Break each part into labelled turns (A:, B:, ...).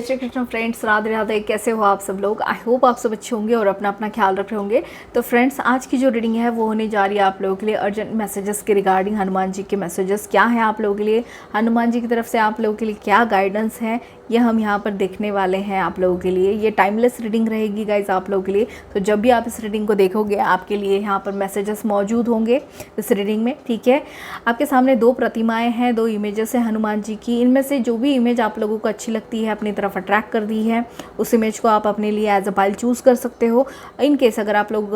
A: Shri Krishna friends, Radhe Radhe. कैसे हो आप सब लोग? आई होप आप सब अच्छे होंगे और अपना अपना ख्याल रख रहे होंगे। तो फ्रेंड्स, आज की जो रीडिंग है वो होने जा रही है आप लोगों के लिए अर्जेंट मैसेजेस के रिगार्डिंग। हनुमान जी के मैसेजेस क्या है आप लोगों के लिए, हनुमान जी की तरफ से आप लोगों के लिए क्या गाइडेंस है, ये हम यहाँ पर देखने वाले हैं आप लोगों के लिए। ये टाइमलेस रीडिंग रहेगी गाइज आप लोगों के लिए। तो जब भी आप इस रीडिंग को देखोगे आपके लिए यहाँ पर मैसेजेस मौजूद होंगे इस रीडिंग में, ठीक है। आपके सामने दो प्रतिमाएं हैं, दो इमेजेस हैं हनुमान जी की। इनमें से जो भी इमेज आप लोगों को अच्छी लगती है, अपनी तरफ अट्रैक्ट कर दी है, उस इमेज को आप अपने लिए एज अ पाइल चूज़ कर सकते हो। इन केस अगर आप लोग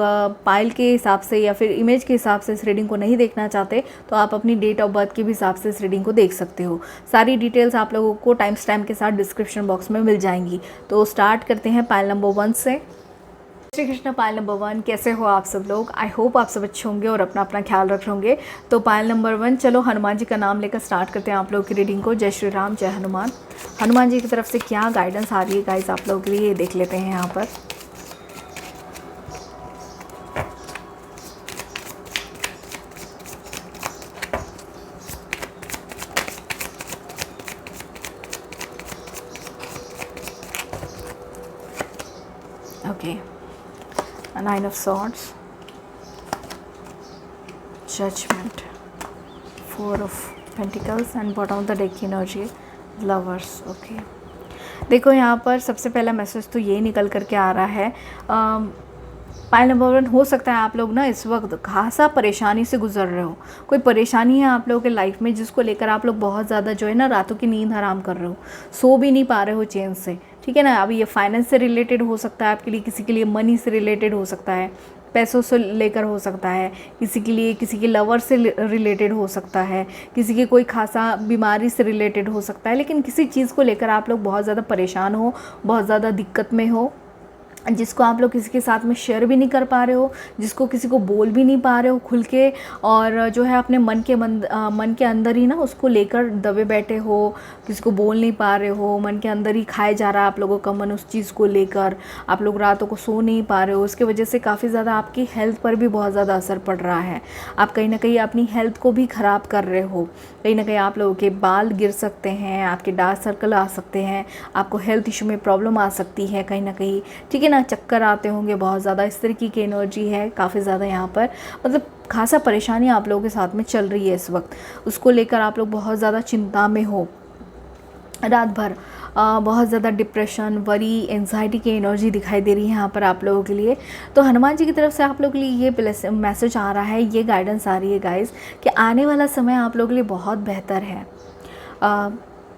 A: पाइल के हिसाब से या फिर इमेज के हिसाब से इस रीडिंग को नहीं देखना चाहते तो आप अपनी डेट ऑफ बर्थ के भी हिसाब से इस रीडिंग को देख सकते हो। सारी डिटेल्स आप लोगों को टाइम स्टैम्प के साथ डिस्क्रिप्शन बॉक्स में मिल जाएंगी। तो स्टार्ट करते हैं पाइल नंबर 1 से। Shri Krishna, pile number 1। कैसे हो आप सब लोग? आई होप आप सब अच्छे होंगे और अपना अपना ख्याल रख रहे होंगे। तो पाइल नंबर 1, चलो हनुमान जी का नाम लेकर स्टार्ट करते हैं आप लोगों की रीडिंग को। जय श्री राम, जय हनुमान। हनुमान जी की तरफ से क्या गाइडेंस आ रही है गाइस आप लोगों के लिए, ये देख लेते हैं यहाँ पर। Okay, Nine of Swords, Judgment, Four of Pentacles and bottom of the deck energy, Lovers। Okay, देखो यहाँ पर सबसे पहला मैसेज तो ये निकल करके आ रहा है। पाइल नंबर 1, हो सकता है आप लोग ना इस वक्त खासा परेशानी से गुजर रहे हो। कोई परेशानी है आप लोगों के लाइफ में जिसको लेकर आप लोग बहुत ज़्यादा जो है ना रातों की नींद हराम कर रहे हो, सो भी नहीं पा रहे हो चैन से, ठीक है ना। अभी ये फाइनेंस से रिलेटेड हो सकता है आपके लिए, किसी के लिए मनी से रिलेटेड हो सकता है, पैसों से लेकर हो सकता है, किसी के लिए किसी के लवर से रिलेटेड हो सकता है, किसी की कोई खासा बीमारी से रिलेटेड हो सकता है। लेकिन किसी चीज़ को लेकर आप लोग बहुत ज़्यादा परेशान हो, बहुत ज़्यादा दिक्कत में हो, जिसको आप लोग किसी के साथ में शेयर भी नहीं कर पा रहे हो, जिसको किसी को बोल भी नहीं पा रहे हो खुल के, और जो है अपने मन के अंदर ही ना उसको लेकर दबे बैठे हो, किसी को बोल नहीं पा रहे हो, मन के अंदर ही खाए जा रहा है आप लोगों का मन उस चीज़ को लेकर। आप लोग रातों को सो नहीं पा रहे हो, उसकी वजह से काफ़ी ज़्यादा आपकी हेल्थ पर भी बहुत ज़्यादा असर पड़ रहा है। आप कहीं ना कहीं अपनी हेल्थ को भी ख़राब कर रहे हो। कहीं ना कहीं आप लोगों के बाल गिर सकते हैं, आपके डार्क सर्कल आ सकते हैं, आपको हेल्थ इशू में प्रॉब्लम आ सकती है कहीं ना कहीं, ठीक है ना। चक्कर आते होंगे बहुत ज़्यादा, इस तरीके की एनर्जी है काफ़ी ज़्यादा यहाँ पर। मतलब खासा परेशानी आप लोगों के साथ में चल रही है इस वक्त, उसको लेकर आप लोग बहुत ज़्यादा चिंता में हो। रात भर बहुत ज़्यादा डिप्रेशन, वरी, एंजाइटी की एनर्जी दिखाई दे रही है यहाँ पर आप लोगों के लिए। तो हनुमान जी की तरफ से आप लोगों के लिए ये मैसेज आ रहा है, ये गाइडेंस आ रही है गाइस कि आने वाला समय आप लोगों के लिए बहुत बेहतर है।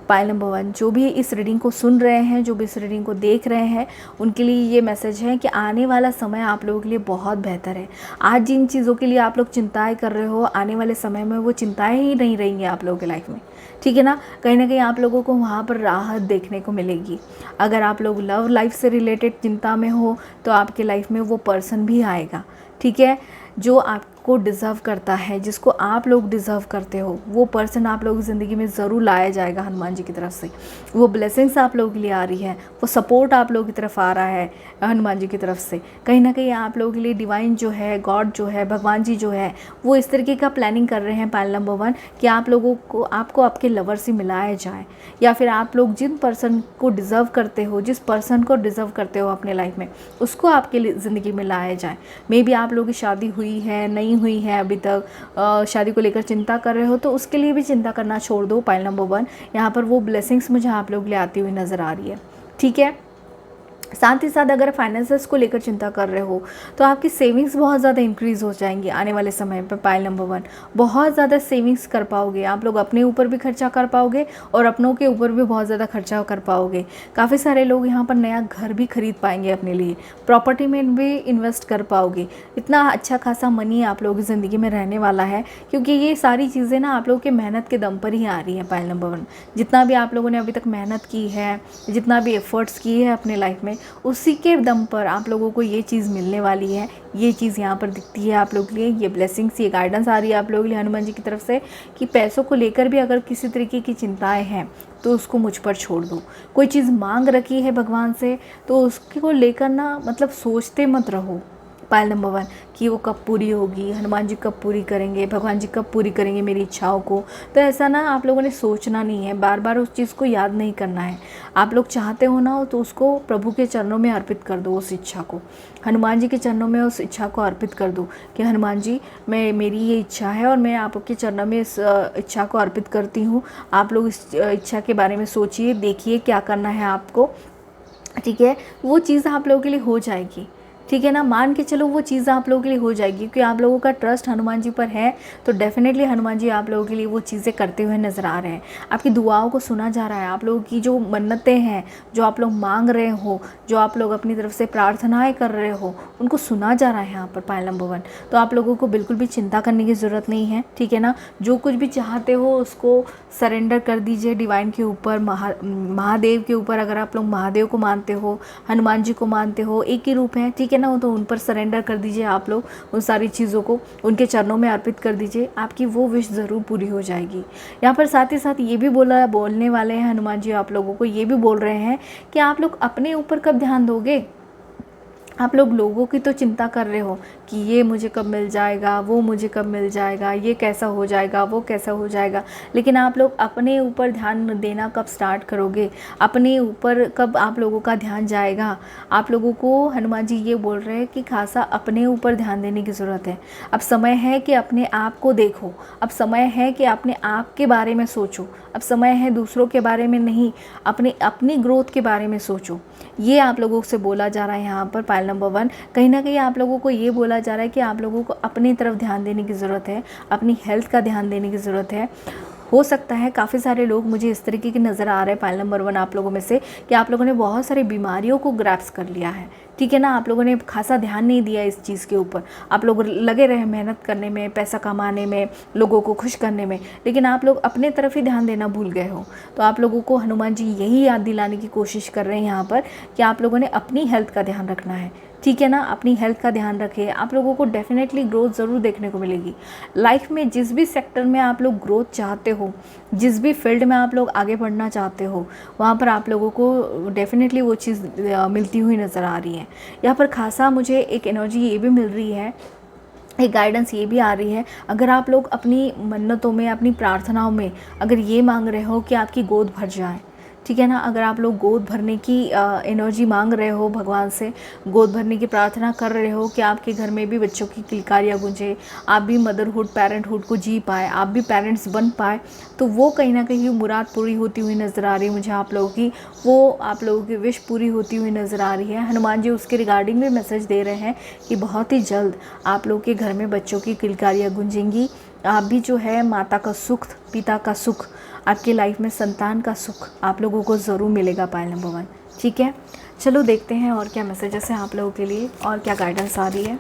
A: पाइल नंबर 1, जो भी इस रीडिंग को सुन रहे हैं, जो भी इस रीडिंग को देख रहे हैं, उनके लिए ये मैसेज है कि आने वाला समय आप लोगों के लिए बहुत बेहतर है। आज जिन चीज़ों के लिए आप लोग चिंताएं कर रहे हो, आने वाले समय में वो चिंताएं ही नहीं रहेंगी आप लोगों की लाइफ में, ठीक है ना। कहीं ना कहीं आप लोगों को वहाँ पर राहत देखने को मिलेगी। अगर आप लोग लव लाइफ से रिलेटेड चिंता में हो तो आपके लाइफ में वो पर्सन भी आएगा, ठीक है, जो आपको डिज़र्व करता है, जिसको आप लोग डिज़र्व करते हो, वो पर्सन आप लोगों की ज़िंदगी में ज़रूर लाया जाएगा हनुमान जी की तरफ से। वो ब्लेसिंग्स आप लोगों के लिए आ रही है, वो सपोर्ट आप लोगों की तरफ आ रहा है हनुमान जी की तरफ से। कहीं ना कहीं आप लोगों के लिए डिवाइन जो है, गॉड जो है, भगवान जी जो है, वो इस तरीके का प्लानिंग कर रहे हैं पाइल नंबर 1 कि आप लोगों को, आपको आपके लवर से मिलाया जाए, या फिर आप लोग जिन पर्सन को डिज़र्व करते हो, जिस पर्सन को डिज़र्व करते हो अपने लाइफ में, उसको आपके ज़िंदगी में लाया जाए। मे बी आप लोगों की शादी हुई है, नहीं हुई है अभी तक, शादी को लेकर चिंता कर रहे हो, तो उसके लिए भी चिंता करना छोड़ दो। पाइल नंबर 1, यहाँ पर वो ब्लेसिंग्स मुझे आप लोग के लिए आती हुई नज़र आ रही है, ठीक है। साथ ही साथ अगर फाइनेंसेस को लेकर चिंता कर रहे हो तो आपकी सेविंग्स बहुत ज़्यादा इंक्रीज़ हो जाएंगी आने वाले समय पर। पाइल नंबर 1, बहुत ज़्यादा सेविंग्स कर पाओगे आप लोग, अपने ऊपर भी खर्चा कर पाओगे और अपनों के ऊपर भी बहुत ज़्यादा खर्चा कर पाओगे। काफ़ी सारे लोग यहाँ पर नया घर भी खरीद पाएंगे अपने लिए, प्रॉपर्टी में भी इन्वेस्ट कर पाओगे। इतना अच्छा खासा मनी आप लोगों की ज़िंदगी में रहने वाला है, क्योंकि ये सारी चीज़ें ना आप लोगों के मेहनत के दम पर ही आ रही है। पाइल नंबर 1, जितना भी आप लोगों ने अभी तक मेहनत की है, जितना भी एफर्ट्स किए हैं अपने लाइफ में, उसी के दम पर आप लोगों को ये चीज़ मिलने वाली है। ये चीज़ यहाँ पर दिखती है आप लोगों के लिए, ये ब्लेसिंग्स, ये गाइडेंस आ रही है आप लोगों के लिए हनुमान जी की तरफ से कि पैसों को लेकर भी अगर किसी तरीके की चिंताएं हैं तो उसको मुझ पर छोड़ दो। कोई चीज़ मांग रखी है भगवान से तो उसको लेकर ना मतलब सोचते मत रहो, पायल नंबर 1 कि वो कब पूरी होगी, हनुमान जी कब पूरी करेंगे, भगवान जी कब पूरी करेंगे मेरी इच्छाओं को। तो ऐसा ना आप लोगों ने सोचना नहीं है, बार बार उस चीज़ को याद नहीं करना है। आप लोग चाहते हो ना तो उसको प्रभु के चरणों में अर्पित कर दो, उस इच्छा को हनुमान जी के चरणों में उस इच्छा को अर्पित कर दो कि हनुमान जी मेरी ये इच्छा है और मैं आपके चरणों में इस इच्छा को अर्पित करती हूँ। आप लोग इस इच्छा के बारे में सोचिए, देखिए क्या करना है आपको, ठीक है। वो चीज़ आप लोगों के लिए हो जाएगी, ठीक है ना। मान के चलो वो चीज़ आप लोगों के लिए हो जाएगी, क्योंकि आप लोगों का ट्रस्ट हनुमान जी पर है। तो डेफिनेटली हनुमान जी आप लोगों के लिए वो चीज़ें करते हुए नज़र आ रहे हैं। आपकी दुआओं को सुना जा रहा है। आप लोगों की जो मन्नतें हैं, जो आप लोग मांग रहे हो, जो आप लोग अपनी तरफ से प्रार्थनाएं कर रहे हो, उनको सुना जा रहा है यहाँ पर पायल नंबर 1। तो आप लोगों को बिल्कुल भी चिंता करने की ज़रूरत नहीं है, ठीक है ना। जो कुछ भी चाहते हो उसको सरेंडर कर दीजिए डिवाइन के ऊपर, महादेव के ऊपर। अगर आप लोग महादेव को मानते हो, हनुमान जी को मानते हो, एक ही रूप है, ठीक है ना, तो उन पर सरेंडर कर दीजिए। आप लोग उन सारी चीज़ों को उनके चरणों में अर्पित कर दीजिए, आपकी वो विश ज़रूर पूरी हो जाएगी। यहाँ पर साथ ही साथ ये भी बोलने वाले हैं हनुमान जी, आप लोगों को ये भी बोल रहे हैं कि आप लोग अपने ऊपर कब ध्यान दोगे। आप लोग लोगों की तो चिंता कर रहे हो कि ये मुझे कब मिल जाएगा, वो मुझे कब मिल जाएगा, ये कैसा हो जाएगा, वो कैसा हो जाएगा, लेकिन आप लोग अपने ऊपर ध्यान देना कब स्टार्ट करोगे, अपने ऊपर कब आप लोगों का ध्यान जाएगा। आप लोगों को हनुमान जी ये बोल रहे हैं कि खासा अपने ऊपर ध्यान देने की ज़रूरत है। अब समय है कि अपने आप को देखो, अब समय है कि अपने आप के बारे में सोचो, अब समय है दूसरों के बारे में नहीं, अपनी ग्रोथ के बारे में सोचो। ये आप लोगों से बोला जा रहा है यहाँ पर पायल नंबर 1। कहीं ना कहीं आप लोगों को ये बोला जा रहा है कि आप लोगों को अपनी तरफ ध्यान देने की ज़रूरत है, अपनी हेल्थ का ध्यान देने की ज़रूरत है। हो सकता है काफ़ी सारे लोग मुझे इस तरीके के नज़र आ रहे हैं पायल नंबर 1 आप लोगों में से कि आप लोगों ने बहुत सारी बीमारियों को ग्रैप्स कर लिया है, ठीक है ना। आप लोगों ने खासा ध्यान नहीं दिया इस चीज़ के ऊपर। आप लोग लगे रहे मेहनत करने में, पैसा कमाने में, लोगों को खुश करने में, लेकिन आप लोग अपने तरफ ही ध्यान देना भूल गए हो। तो आप लोगों को हनुमान जी यही याद दिलाने की कोशिश कर रहे हैं यहाँ पर कि आप लोगों ने अपनी हेल्थ का ध्यान रखना है, ठीक है ना। अपनी हेल्थ का ध्यान रखें, आप लोगों को डेफिनेटली ग्रोथ ज़रूर देखने को मिलेगी लाइफ में। जिस भी सेक्टर में आप लोग ग्रोथ चाहते हो, जिस भी फील्ड में आप लोग आगे बढ़ना चाहते हो, वहाँ पर आप लोगों को डेफिनेटली वो चीज़ मिलती हुई नज़र आ रही है। यहाँ पर खासा मुझे एक एनर्जी ये भी मिल रही है, एक गाइडेंस ये भी आ रही है। अगर आप लोग अपनी मन्नतों में, अपनी प्रार्थनाओं में अगर ये मांग रहे हो कि आपकी गोद भर जाए, ठीक है ना, अगर आप लोग गोद भरने की एनर्जी मांग रहे हो, भगवान से गोद भरने की प्रार्थना कर रहे हो कि आपके घर में भी बच्चों की किलकारियाँ गूंजे, आप भी मदरहुड, पेरेंटहुड को जी पाए, आप भी पेरेंट्स बन पाए, तो वो कहीं ना कहीं मुराद पूरी होती हुई नज़र आ रही है मुझे आप लोगों की। वो आप लोगों की विश पूरी होती हुई नज़र आ रही है। हनुमान जी उसके रिगार्डिंग भी मैसेज दे रहे हैं कि बहुत ही जल्द आप लोग के घर में बच्चों की किलकारियाँ गूंजेंगी। आप भी जो है माता का सुख, पिता का सुख, आपकी लाइफ में संतान का सुख आप लोगों को ज़रूर मिलेगा पायल नंबर 1, ठीक है। चलो देखते हैं और क्या मैसेजेस हैं आप लोगों के लिए और क्या गाइडेंस आ रही है।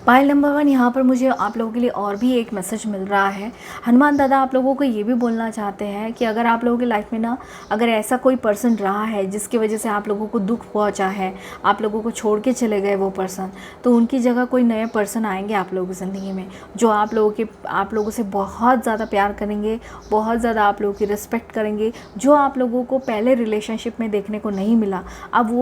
A: पायल नंबर 1 यहाँ पर मुझे आप लोगों के लिए और भी एक मैसेज मिल रहा है। हनुमान दादा आप लोगों को ये भी बोलना चाहते हैं कि अगर आप लोगों की लाइफ में ना अगर ऐसा कोई पर्सन रहा है जिसकी वजह से आप लोगों को दुख पहुँचा है, आप लोगों को छोड़ के चले गए वो पर्सन, तो उनकी जगह कोई नए पर्सन आएंगे आप लोगों की ज़िंदगी में जो आप लोगों से बहुत ज़्यादा प्यार करेंगे, बहुत ज़्यादा आप लोगों की रिस्पेक्ट करेंगे, जो आप लोगों को पहले रिलेशनशिप में देखने को नहीं मिला। अब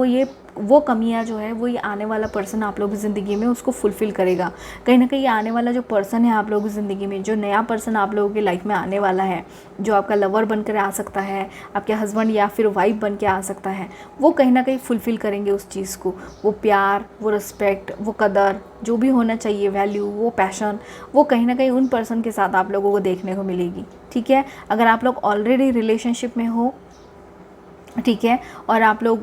A: वो कमियां जो है वो ये आने वाला पर्सन आप लोगों की ज़िंदगी में उसको फुलफ़िल करेगा। कहीं ना कहीं आने वाला जो पर्सन है आप लोगों की ज़िंदगी में, जो नया पर्सन आप लोगों की लाइफ में आने वाला है, जो आपका लवर बनकर आ सकता है, आपके हस्बैंड या फिर वाइफ बन के आ सकता है, वो कहीं ना कहीं फुलफ़िल करेंगे उस चीज़ को। वो प्यार, वो रिस्पेक्ट, वो कदर जो भी होना चाहिए, वैल्यू, वो पैशन, वो कहीं ना कहीं उन पर्सन के साथ आप लोगों को देखने को मिलेगी, ठीक है। अगर आप लोग ऑलरेडी रिलेशनशिप में हो, ठीक है, और आप लोग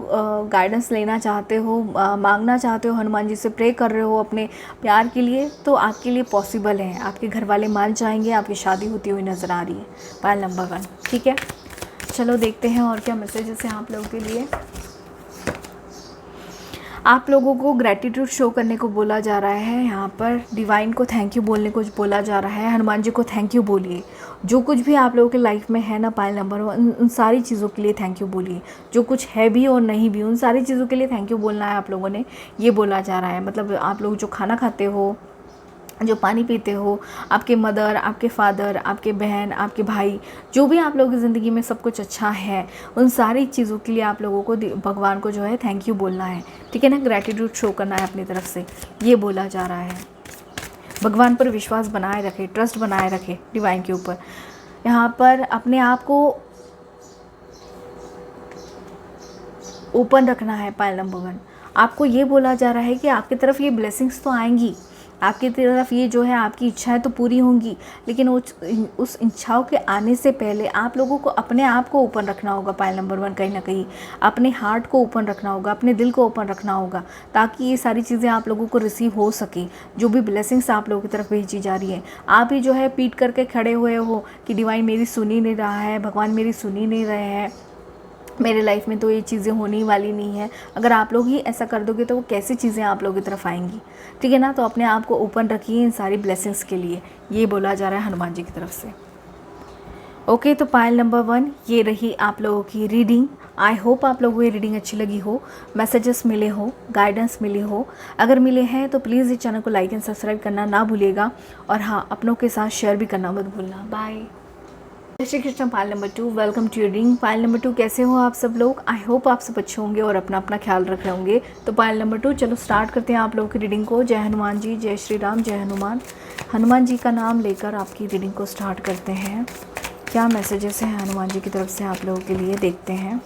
A: गाइडेंस लेना चाहते हो, मांगना चाहते हो, हनुमान जी से प्रे कर रहे हो अपने प्यार के लिए, तो आपके लिए पॉसिबल है। आपके घर वाले मान जाएंगे, आपकी शादी होती हुई नज़र आ रही है पायल नंबर 1, ठीक है। चलो देखते हैं और क्या मैसेजेस हैं आप लोगों के लिए। आप लोगों को ग्रैटिट्यूड शो करने को बोला जा रहा है। यहाँ पर डिवाइन को थैंक यू बोलने को बोला जा रहा है। हनुमान जी को थैंक यू बोलिए। जो कुछ भी आप लोगों के लाइफ में है ना पायल नंबर 1, उन सारी चीज़ों के लिए थैंक यू बोलिए। जो कुछ है भी और नहीं भी, उन सारी चीज़ों के लिए थैंक यू बोलना है आप लोगों ने, ये बोला जा रहा है। मतलब आप लोग जो खाना खाते हो, जो पानी पीते हो, आपके मदर, आपके फादर, आपके बहन, आपके भाई, जो भी आप लोगों की ज़िंदगी में सब कुछ अच्छा है, उन सारी चीज़ों के लिए आप लोगों को भगवान को जो है थैंक यू बोलना है, ठीक है ना। ग्रैटिट्यूड शो करना है अपनी तरफ से, ये बोला जा रहा है। भगवान पर विश्वास बनाए रखें, ट्रस्ट बनाए रखें डिवाइन के ऊपर। यहाँ पर अपने आप को ओपन रखना है। पायल नंबर 1, आपको ये बोला जा रहा है कि आपकी तरफ ये ब्लेसिंग्स तो आएंगी, आपकी तरफ ये जो है आपकी इच्छाएं तो पूरी होंगी, लेकिन उस इच्छाओं के आने से पहले आप लोगों को अपने आप को ओपन रखना होगा। पायल नंबर 1, कहीं ना कहीं अपने हार्ट को ओपन रखना होगा, अपने दिल को ओपन रखना होगा, ताकि ये सारी चीज़ें आप लोगों को रिसीव हो सके। जो भी ब्लेसिंग्स आप लोगों की तरफ भेजी जा रही है, आप ही जो है पीट करके खड़े हुए हो कि डिवाइन मेरी सुन ही नहीं रहा है, भगवान मेरी सुन ही नहीं रहे हैं, मेरे लाइफ में तो ये चीज़ें होने वाली नहीं है। अगर आप लोग ही ऐसा कर दोगे तो वो कैसी चीज़ें आप लोगों की तरफ आएंगी, ठीक है ना। तो अपने आप को ओपन रखिए इन सारी ब्लेसिंग्स के लिए, ये बोला जा रहा है हनुमान जी की तरफ से। ओके, तो पायल नंबर 1 ये रही आप लोगों की रीडिंग। आई होप आप लोगों को ये रीडिंग अच्छी लगी हो, मैसेजेस मिले हो, गाइडेंस मिली हो। अगर मिले हैं तो प्लीज़ इस चैनल को लाइक एंड सब्सक्राइब करना ना भूलिएगा, और हाँ, अपनों के साथ शेयर भी करना मत भूलना। बाय। जय Shri Krishna. Payal number 2, welcome to your reading. Payal number 2, कैसे हो आप सब लोग? आई होप आप सब अच्छे होंगे और अपना अपना ख्याल रख रहे होंगे। तो पायल नंबर 2, चलो स्टार्ट करते हैं आप लोगों की रीडिंग को। जय हनुमान जी, जय श्री राम, जय हनुमान। हनुमान जी का नाम लेकर आपकी रीडिंग को स्टार्ट करते हैं। क्या मैसेजेस हैं हनुमान जी की तरफ से आप लोगों के लिए, देखते हैं।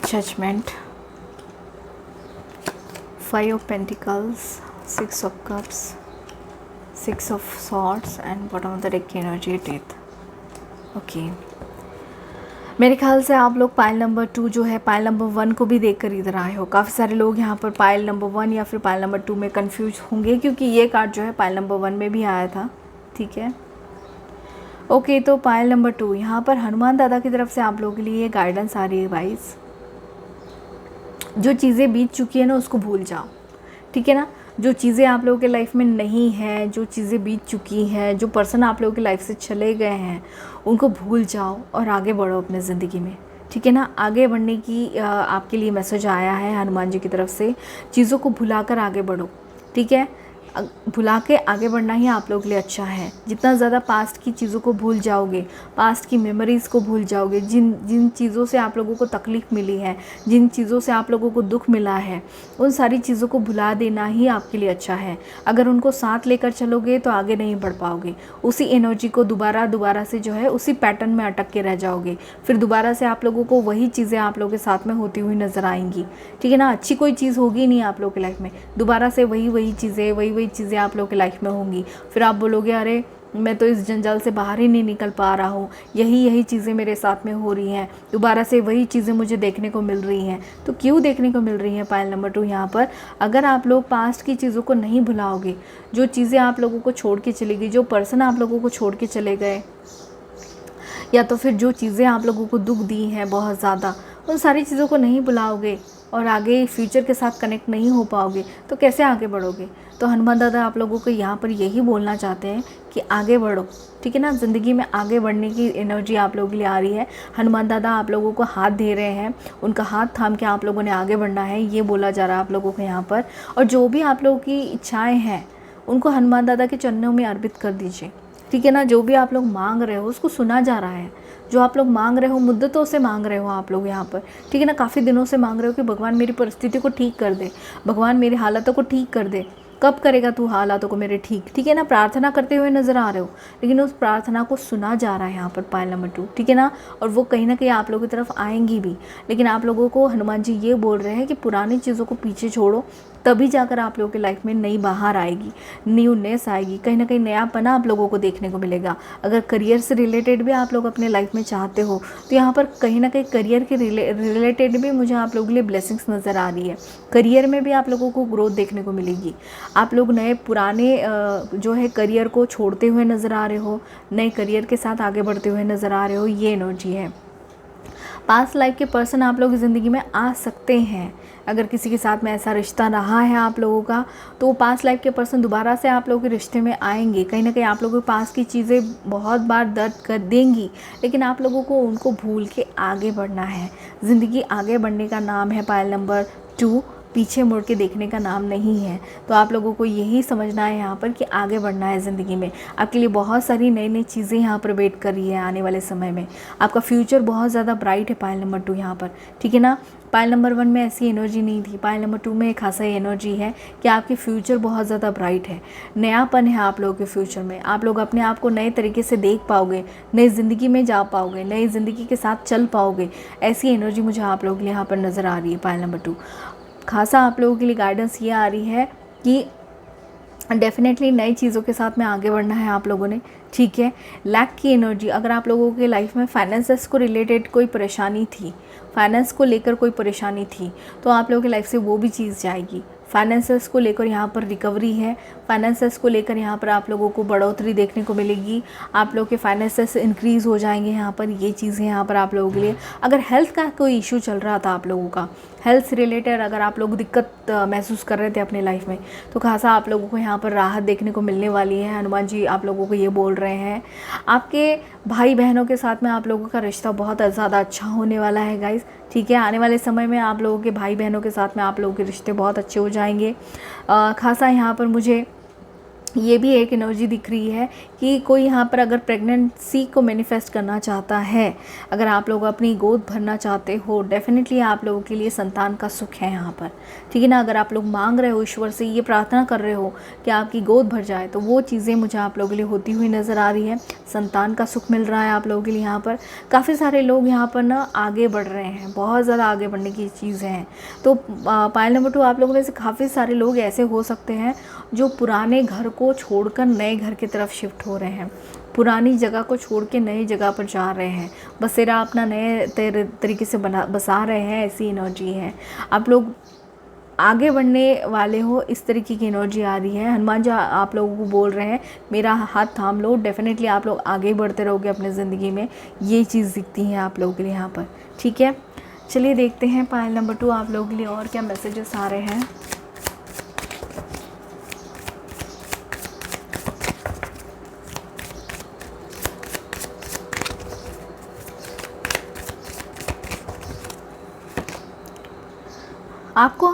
A: Judgment, 5 of Pentacles, 6 of Cups, 6 of Swords and bottom of the deck energy, Death. Okay, मेरे ख्याल से आप लोग पायल नंबर 2 जो है पायल नंबर 1 को भी देखकर इधर आए हो। काफ़ी सारे लोग यहाँ पर पायल नंबर 1 या फिर पायल नंबर 2 में कंफ्यूज होंगे, क्योंकि ये कार्ड जो है पायल नंबर 1 में भी आया था, ठीक है। ओके, तो पायल नंबर 2 यहाँ पर हनुमान दादा की तरफ से आप लोगों के लिए गाइडेंस आ रही है। वाइज, जो चीज़ें बीत चुकी है ना उसको भूल जाओ, ठीक है ना। जो चीज़ें आप लोगों के लाइफ में नहीं है, जो चीज़ें बीत चुकी हैं, जो पर्सन आप लोगों की लाइफ से चले गए हैं, उनको भूल जाओ और आगे बढ़ो अपने ज़िंदगी में, ठीक है ना। आगे बढ़ने की आपके लिए मैसेज आया है हनुमान जी की तरफ से। चीज़ों को भुलाकर आगे बढ़ो, ठीक है। भुला के आगे बढ़ना ही आप लोगों के लिए अच्छा है। जितना ज़्यादा पास्ट की चीज़ों को भूल जाओगे, पास्ट की मेमोरीज़ को भूल जाओगे, जिन चीज़ों से आप लोगों को तकलीफ़ मिली है, जिन चीज़ों से आप लोगों को दुख मिला है, उन सारी चीज़ों को भुला देना ही आपके लिए अच्छा है। अगर उनको साथ लेकर चलोगे तो आगे नहीं बढ़ पाओगे। उसी एनर्जी को दोबारा से जो है उसी पैटर्न में अटक के रह जाओगे। फिर दोबारा से आप लोगों को वही चीज़ें आप लोगों के साथ में होती हुई नज़र आएंगी, ठीक है ना। अच्छी कोई चीज़ होगी नहीं आप लोगों की लाइफ में, दोबारा से वही चीज़ें आप लोगों की लाइफ में होंगी। फिर आप बोलोगे अरे मैं तो इस जंजाल से बाहर ही नहीं निकल पा रहा हूँ, यही चीज़ें मेरे साथ में हो रही हैं, दोबारा से वही चीज़ें मुझे देखने को मिल रही हैं। तो क्यों देखने को मिल रही हैं पायल नंबर 2 यहाँ पर? अगर आप लोग पास्ट की चीज़ों को नहीं भुलाओगे, जो चीज़ें आप लोगों को छोड़ के चली गई, जो पर्सन आप लोगों को छोड़ के चले गए, या तो फिर जो चीज़ें आप लोगों को दुख दी हैं बहुत ज़्यादा, उन सारी चीज़ों को नहीं भुलाओगे और आगे फ्यूचर के साथ कनेक्ट नहीं हो पाओगे तो कैसे आगे बढ़ोगे? तो हनुमान दादा आप लोगों को यहाँ पर यही बोलना चाहते हैं कि आगे बढ़ो, ठीक है ना। ज़िंदगी में आगे बढ़ने की एनर्जी आप लोगों के लिए आ रही है। हनुमान दादा आप लोगों को हाथ दे रहे हैं, उनका हाथ थाम के आप लोगों ने आगे बढ़ना है, ये बोला जा रहा है आप लोगों को यहाँ पर। और जो भी आप लोगों की इच्छाएँ हैं उनको हनुमान दादा के चरणों में अर्पित कर दीजिए, ठीक है ना। जो भी आप लोग मांग रहे हो उसको सुना जा रहा है। जो आप लोग मांग रहे हो, मुद्दतों से मांग रहे हो आप लोग यहाँ पर, ठीक है ना। काफ़ी दिनों से मांग रहे हो कि भगवान मेरी परिस्थिति को ठीक कर दे, भगवान मेरी हालतों को ठीक कर दे। कब करेगा तू हालातों को मेरे ठीक, ठीक है ना। प्रार्थना करते हुए नज़र आ रहे हो, लेकिन उस प्रार्थना को सुना जा रहा है यहाँ पर पायल नंबर 2, ठीक है ना। और वो कहीं ना कहीं आप लोगों की तरफ आएंगी भी, लेकिन आप लोगों को हनुमान जी ये बोल रहे हैं कि पुरानी चीज़ों को पीछे छोड़ो, तभी जाकर आप लोगों की लाइफ में नई बाहर आएगी, न्यूनेस आएगी, कहीं ना कहीं नयापना आप लोगों को देखने को मिलेगा। अगर करियर से रिलेटेड भी आप लोग अपने लाइफ में चाहते हो तो यहाँ पर कहीं ना कहीं करियर के रिलेटेड भी मुझे आप लोगों के लिए ब्लेसिंग्स नज़र आ रही है। करियर में भी आप लोगों को ग्रोथ देखने को मिलेगी। आप लोग नए पुराने जो है करियर को छोड़ते हुए नज़र आ रहे हो, नए करियर के साथ आगे बढ़ते हुए नज़र आ रहे हो, ये एनर्जी है। पास्ट लाइफ के पर्सन आप लोगों की ज़िंदगी में आ सकते हैं। अगर किसी के साथ में ऐसा रिश्ता रहा है आप लोगों का, तो पास्ट लाइफ के पर्सन दोबारा से आप लोगों के रिश्ते में आएंगे। कहीं ना कहीं आप लोगों के पास की चीज़ें बहुत बार दर्द कर देंगी, लेकिन आप लोगों को उनको भूल के आगे बढ़ना है। ज़िंदगी आगे बढ़ने का नाम है पायल नंबर 2, पीछे मुड़ के देखने का नाम नहीं है। तो आप लोगों को यही समझना है यहाँ पर कि आगे बढ़ना है ज़िंदगी में। आपके लिए बहुत सारी नई नई चीज़ें यहाँ पर वेट कर रही है आने वाले समय में। आपका फ्यूचर बहुत ज़्यादा ब्राइट है पायल नंबर 2 यहाँ पर, ठीक है ना। पायल नंबर 1 में ऐसी एनर्जी नहीं थी, पायल नंबर 2 में एक खासा एनर्जी है कि आपकी फ्यूचर बहुत ज़्यादा ब्राइट है। नयापन है आप लोगों के फ्यूचर में। आप लोग अपने आप को नए तरीके से देख पाओगे, नई ज़िंदगी में जा पाओगे, नई ज़िंदगी के साथ चल पाओगे। ऐसी एनर्जी मुझे आप लोगों के लिए यहाँ पर नज़र आ रही है पायल नंबर 2। खासा आप लोगों के लिए गाइडेंस ये आ रही है कि डेफिनेटली नई चीज़ों के साथ में आगे बढ़ना है आप लोगों ने, ठीक है। लैक की एनर्जी, अगर आप लोगों के लाइफ में फाइनेंसेस को रिलेटेड कोई परेशानी थी, फाइनेंस को लेकर कोई परेशानी थी, तो आप लोगों की लाइफ से वो भी चीज़ जाएगी। फाइनेंसेस को लेकर यहाँ पर रिकवरी है। फाइनेंसेस को लेकर यहाँ पर आप लोगों को बढ़ोतरी देखने को मिलेगी। आप लोगों के फाइनेंसेस इंक्रीज़ हो जाएंगे यहाँ पर। ये चीज़ें यहाँ पर आप लोगों के लिए, अगर हेल्थ का कोई इशू चल रहा था आप लोगों का, हेल्थ से रिलेटेड अगर आप लोग दिक्कत महसूस कर रहे थे अपने लाइफ में, तो खासा आप लोगों को यहाँ पर राहत देखने को मिलने वाली है। हनुमान जी आप लोगों को ये बोल रहे हैं। आपके भाई बहनों के साथ में आप लोगों का रिश्ता बहुत ज़्यादा अच्छा होने वाला है गाइस, ठीक है। आने वाले समय में आप लोगों के भाई बहनों के साथ में आप लोगों के रिश्ते बहुत अच्छे हो जाएंगे। खासा यहाँ पर मुझे ये भी एक एनर्जी दिख रही है कि कोई यहाँ पर अगर प्रेगनेंसी को मैनिफेस्ट करना चाहता है, अगर आप लोग अपनी गोद भरना चाहते हो, डेफिनेटली आप लोगों के लिए संतान का सुख है यहाँ पर, ठीक है ना। अगर आप लोग मांग रहे हो, ईश्वर से ये प्रार्थना कर रहे हो कि आपकी गोद भर जाए, तो वो चीज़ें मुझे आप लोगों के लिए होती हुई नज़र आ रही है। संतान का सुख मिल रहा है आप लोगों के लिए यहाँ पर। काफ़ी सारे लोग यहाँ पर ना आगे बढ़ रहे हैं, बहुत ज़्यादा आगे बढ़ने की चीज़ें हैं। तो पायल नंबर 2 आप लोगों में से काफ़ी सारे लोग ऐसे हो सकते हैं जो पुराने घर को छोड़कर नए घर की तरफ शिफ्ट हो रहे हैं, पुरानी जगह को छोड़ के नई जगह पर जा रहे हैं, बसेरा अपना नए तरीके से बसा रहे हैं। ऐसी एनर्जी है। आप लोग आगे बढ़ने वाले हो, इस तरीके की एनर्जी आ रही है। हनुमान जी आप लोगों को बोल रहे हैं मेरा हाथ थाम लो। डेफिनेटली आप लोग आगे बढ़ते रहोगे अपने ज़िंदगी में, ये चीज़ दिखती है आप लोगों के लिए यहाँ पर, ठीक है। चलिए देखते हैं पायल नंबर 2 आप लोगों के लिए और क्या मैसेजेस आ रहे हैं। आपको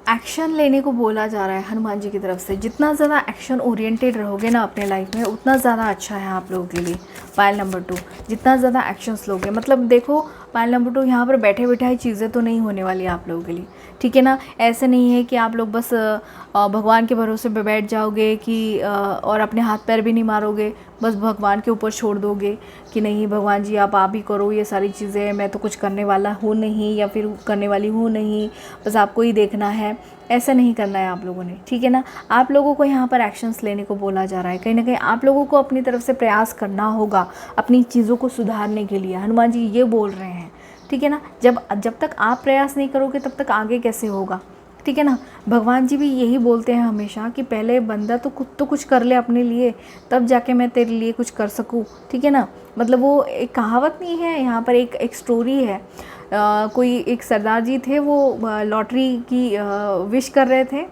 A: एक्शन लेने को बोला जा रहा है हनुमान जी की तरफ से। जितना ज़्यादा एक्शन ओरिएंटेड रहोगे ना अपने लाइफ में, उतना ज़्यादा अच्छा है आप लोगों के लिए। पायल नंबर 2, जितना ज़्यादा एक्शंस लोगे, मतलब देखो पायल नंबर 2 यहाँ पर बैठे बैठाई चीज़ें तो नहीं होने वाली आप लोगों के लिए, ठीक है ना। ऐसे नहीं है कि आप लोग बस भगवान के भरोसे पे बैठ जाओगे कि और अपने हाथ पैर भी नहीं मारोगे, बस भगवान के ऊपर छोड़ दोगे कि नहीं भगवान जी आप ही करो ये सारी चीज़ें, मैं तो कुछ करने वाला हूँ नहीं या फिर करने वाली हूँ नहीं, बस आपको ही देखना है। ऐसा नहीं करना है आप लोगों ने, ठीक है ना। आप लोगों को यहाँ पर एक्शंस लेने को बोला जा रहा है। कहीं ना कहीं आप लोगों को अपनी तरफ से प्रयास करना होगा अपनी चीज़ों को सुधारने के लिए। हनुमान जी ये बोल रहे हैं, ठीक है ना। जब तक आप प्रयास नहीं करोगे तब तक आगे कैसे होगा, ठीक है ना। भगवान जी भी यही बोलते हैं हमेशा कि पहले बंदा तो खुद तो कुछ कर ले अपने लिए, तब जाके मैं तेरे लिए कुछ कर सकूं, ठीक है ना। मतलब वो एक कहावत नहीं है, यहाँ पर एक स्टोरी है। कोई एक सरदार जी थे, वो लॉटरी की विश कर रहे थे,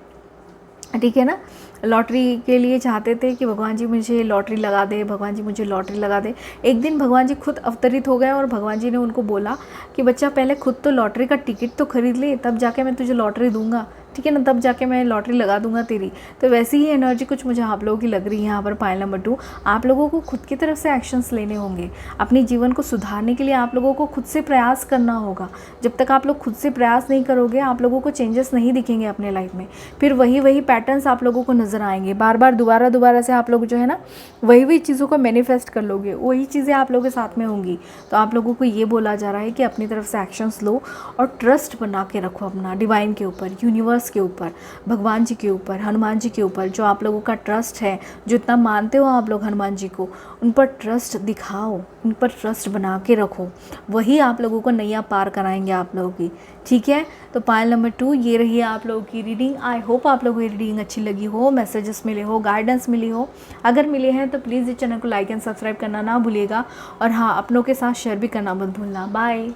A: ठीक है ना। लॉटरी के लिए चाहते थे कि भगवान जी मुझे लॉटरी लगा दे, भगवान जी मुझे लॉटरी लगा दे। एक दिन भगवान जी खुद अवतरित हो गए और भगवान जी ने उनको बोला कि बच्चा पहले खुद तो लॉटरी का टिकट तो खरीद ले, तब जाके मैं तुझे लॉटरी दूंगा, ठीक है ना, तब जाके मैं लॉटरी लगा दूंगा तेरी। तो वैसी ही एनर्जी कुछ मुझे आप लोगों की लग रही है यहाँ पर पायल नंबर 2। आप लोगों को खुद की तरफ से एक्शंस लेने होंगे। अपने जीवन को सुधारने के लिए आप लोगों को खुद से प्रयास करना होगा। जब तक आप लोग खुद से प्रयास नहीं करोगे, आप लोगों को चेंजेस नहीं दिखेंगे अपने लाइफ में। फिर वही पैटर्न्स आप लोगों को नज़र आएंगे, बार बार दोबारा से आप लोग जो है ना वही चीज़ों को मैनिफेस्ट कर लोगे, वही चीज़ें आप लोगों के साथ में होंगी। तो आप लोगों को ये बोला जा रहा है कि अपनी तरफ से एक्शंस लो और ट्रस्ट बना के रखो अपना डिवाइन के ऊपर, यूनिवर्स के ऊपर, भगवान जी के ऊपर, हनुमान जी के ऊपर। जो आप लोगों का ट्रस्ट है, जो इतना मानते हो आप लोग हनुमान जी को, उन पर ट्रस्ट दिखाओ, उन पर ट्रस्ट बना के रखो। वही आप लोगों को नैया पार कराएंगे आप लोगों की, ठीक है। तो पायल नंबर 2 ये रही है आप लोगों की रीडिंग। आई होप आप लोगों को ये रीडिंग अच्छी लगी हो, मैसेजेस मिले हो, गाइडेंस मिली हो। अगर मिले हैं तो प्लीज़ इस चैनल को लाइक एंड सब्सक्राइब करना ना भूलिएगा, और हाँ अपनों के साथ शेयर भी करना मत भूलना। बाय।